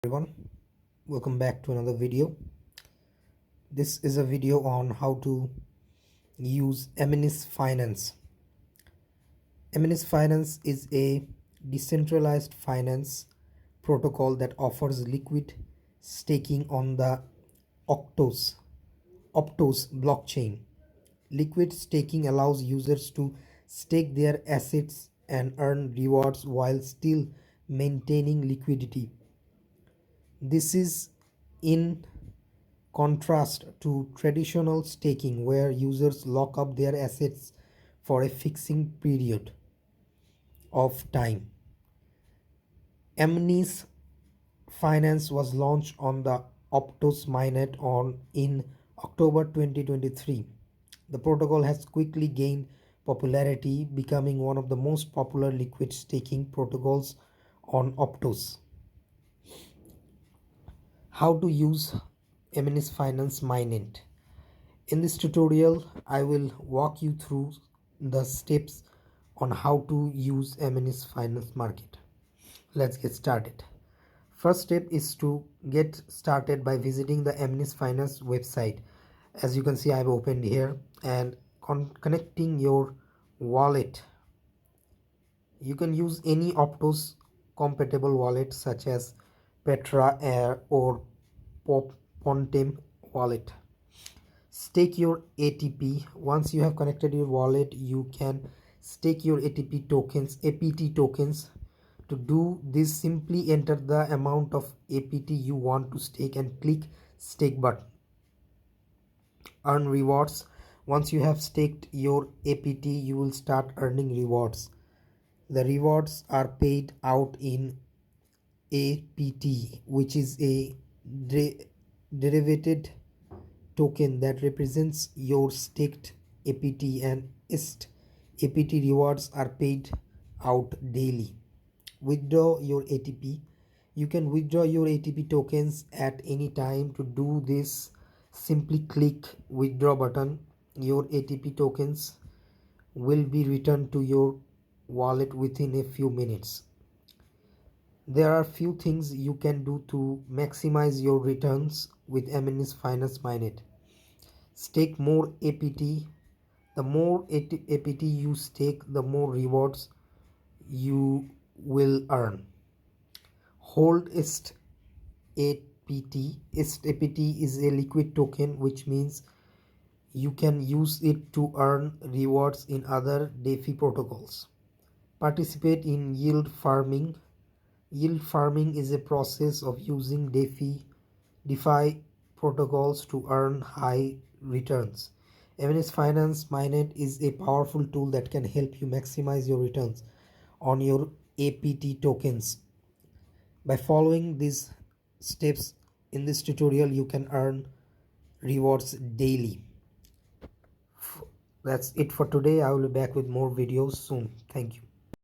Everyone, welcome back to another video. This is a video on how to use Amnis Finance. Amnis Finance is a decentralized finance protocol that offers liquid staking on the Optos blockchain. Liquid staking allows users to stake their assets and earn rewards while still maintaining liquidity. This is in contrast to traditional staking, where users lock up their assets for a fixing period of time. Amnis Finance was launched on the Optos Mainnet in October 2023. The protocol has quickly gained popularity, becoming one of the most popular liquid staking protocols on Optos. How to use Amnis Finance Mainnet. In this tutorial, I will walk you through the steps on how to use Amnis Finance Market. Let's get started. First step is to get started by visiting the Amnis Finance website. As you can see, I've opened here and connecting your wallet. You can use any Optos compatible wallet such as Petra Air or Pontem wallet. Stake your ATP. Once you have connected your wallet, you can stake your APT tokens. To do this, simply enter the amount of APT you want to stake and click stake button. Earn rewards. Once you have staked your APT, you will start earning rewards. The rewards are paid out in APT, which is a derivative token that represents your staked APT, and ist APT rewards are paid out daily. Withdraw your ATP. You can withdraw your ATP tokens at any time. To do this, simply click withdraw button. Your ATP tokens will be returned to your wallet within a few minutes. There are few things you can do to maximize your returns with Amnis Finance Mainnet. Stake more APT. The more APT you stake, the more rewards you will earn. Hold ist APT. Ist APT is a liquid token, which means you can use it to earn rewards in other DeFi protocols. Participate in yield farming. Yield farming is a process of using DeFi protocols to earn high returns. Amnis Finance Mainnet is a powerful tool that can help you maximize your returns on your APT tokens. By following these steps in this tutorial, you can earn rewards daily. That's it for today. I will be back with more videos soon. Thank you.